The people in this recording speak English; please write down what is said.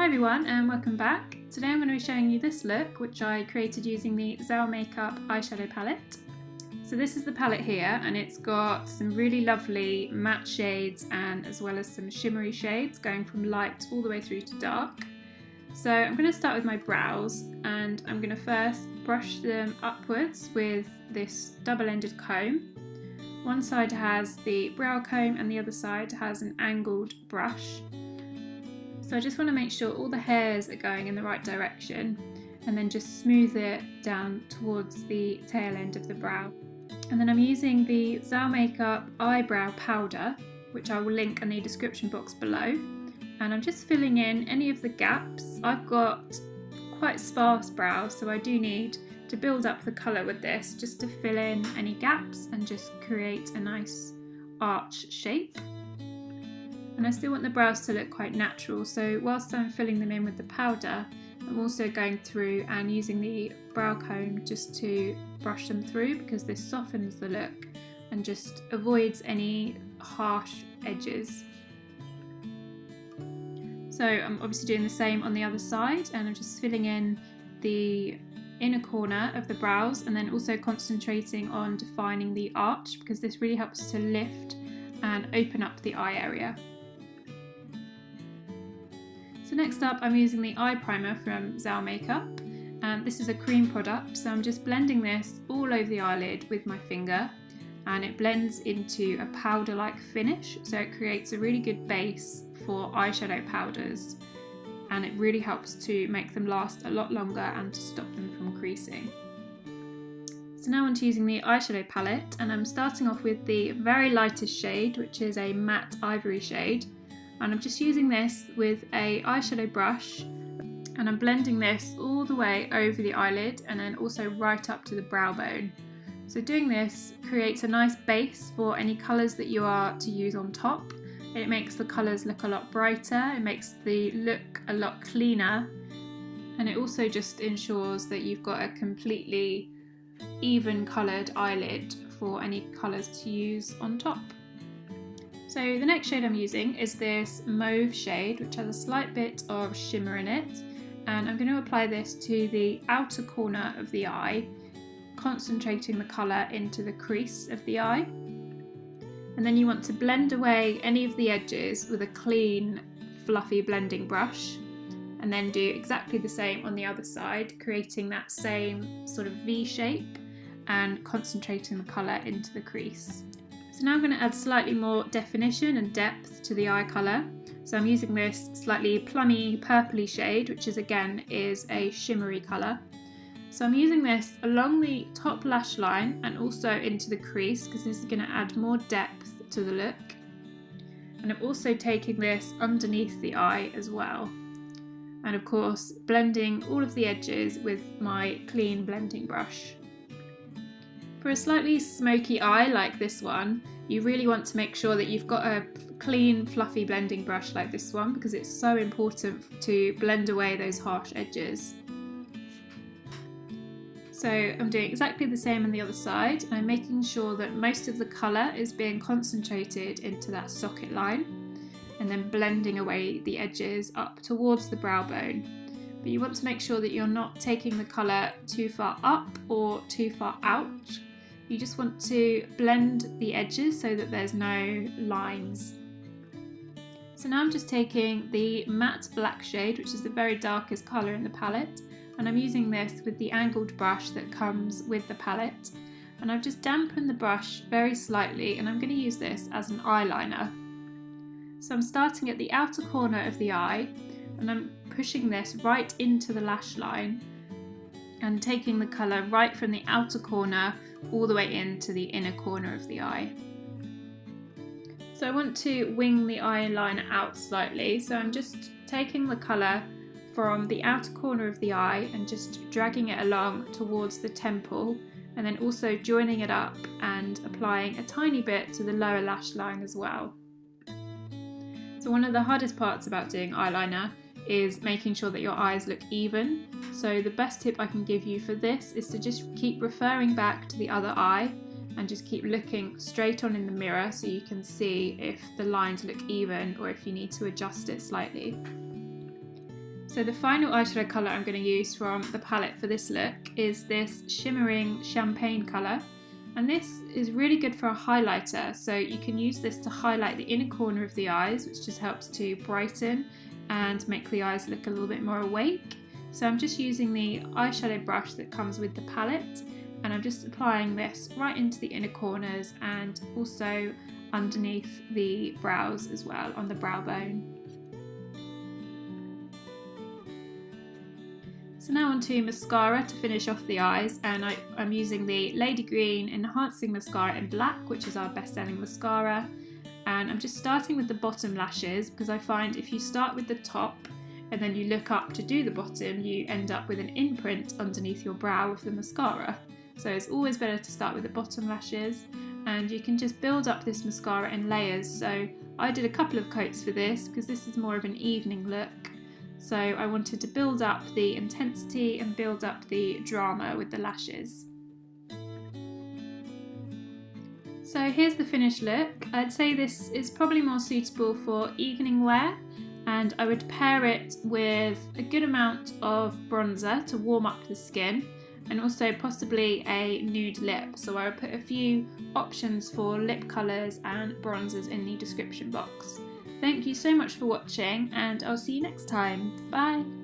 everyone and welcome back. Today I'm going to be showing you this look which I created using the ZAO Makeup eyeshadow palette. So this is the palette here and it's got some really lovely matte shades and as well as some shimmery shades going from light all the way through to dark. So I'm going to start with my brows and I'm going to first brush them upwards with this double-ended comb. One side has the brow comb and the other side has an angled brush. So I just want to make sure all the hairs are going in the right direction and then just smooth it down towards the tail end of the brow. And then I'm using the ZAO Makeup eyebrow powder, which I will link in the description box below. And I'm just filling in any of the gaps. I've got quite sparse brows, so I do need to build up the colour with this just to fill in any gaps and just create a nice arch shape. And I still want the brows to look quite natural, so whilst I'm filling them in with the powder, I'm also going through and using the brow comb just to brush them through because this softens the look and just avoids any harsh edges. So I'm obviously doing the same on the other side and I'm just filling in the inner corner of the brows and then also concentrating on defining the arch because this really helps to lift and open up the eye area. So next up I'm using the eye primer from ZAO Makeup and this is a cream product, so I'm just blending this all over the eyelid with my finger and it blends into a powder-like finish, so it creates a really good base for eyeshadow powders and it really helps to make them last a lot longer and to stop them from creasing. So now on to using the eyeshadow palette and I'm starting off with the very lightest shade, which is a matte ivory shade. And I'm just using this with a eyeshadow brush and I'm blending this all the way over the eyelid and then also right up to the brow bone. So doing this creates a nice base for any colours that you are to use on top. It makes the colours look a lot brighter, it makes the look a lot cleaner, and it also just ensures that you've got a completely even coloured eyelid for any colours to use on top. So the next shade I'm using is this mauve shade, which has a slight bit of shimmer in it, and I'm going to apply this to the outer corner of the eye, concentrating the colour into the crease of the eye. And then you want to blend away any of the edges with a clean, fluffy blending brush, and then do exactly the same on the other side, creating that same sort of V shape and concentrating the colour into the crease. So now I'm going to add slightly more definition and depth to the eye colour. So I'm using this slightly plummy purpley shade, which is again is a shimmery colour. So I'm using this along the top lash line and also into the crease because this is going to add more depth to the look. And I'm also taking this underneath the eye as well. And of course blending all of the edges with my clean blending brush. For a slightly smoky eye like this one, you really want to make sure that you've got a clean, fluffy blending brush like this one because it's so important to blend away those harsh edges. So I'm doing exactly the same on the other side. I'm making sure that most of the colour is being concentrated into that socket line and then blending away the edges up towards the brow bone. But you want to make sure that you're not taking the colour too far up or too far out. You just want to blend the edges so that there's no lines. So now I'm just taking the matte black shade, which is the very darkest colour in the palette, and I'm using this with the angled brush that comes with the palette. And I've just dampened the brush very slightly and I'm going to use this as an eyeliner. So I'm starting at the outer corner of the eye and I'm pushing this right into the lash line and taking the colour right from the outer corner all the way into the inner corner of the eye. So I want to wing the eyeliner out slightly, so I'm just taking the colour from the outer corner of the eye and just dragging it along towards the temple and then also joining it up and applying a tiny bit to the lower lash line as well. So one of the hardest parts about doing eyeliner is making sure that your eyes look even. So the best tip I can give you for this is to just keep referring back to the other eye and just keep looking straight on in the mirror so you can see if the lines look even or if you need to adjust it slightly. So the final eyeshadow colour I'm going to use from the palette for this look is this shimmering champagne colour, and this is really good for a highlighter, so you can use this to highlight the inner corner of the eyes, which just helps to brighten and make the eyes look a little bit more awake. So I'm just using the eyeshadow brush that comes with the palette, and I'm just applying this right into the inner corners and also underneath the brows as well, on the brow bone. So now onto mascara to finish off the eyes, and I'm using the Lady Green Enhancing Mascara in black, which is our best-selling mascara, and I'm just starting with the bottom lashes because I find if you start with the top and then you look up to do the bottom, you end up with an imprint underneath your brow of the mascara. So it's always better to start with the bottom lashes, and you can just build up this mascara in layers. So I did a couple of coats for this because this is more of an evening look. So I wanted to build up the intensity and build up the drama with the lashes. So here's the finished look. I'd say this is probably more suitable for evening wear, and I would pair it with a good amount of bronzer to warm up the skin, and also possibly a nude lip. So I will put a few options for lip colours and bronzers in the description box. Thank you so much for watching, and I'll see you next time. Bye!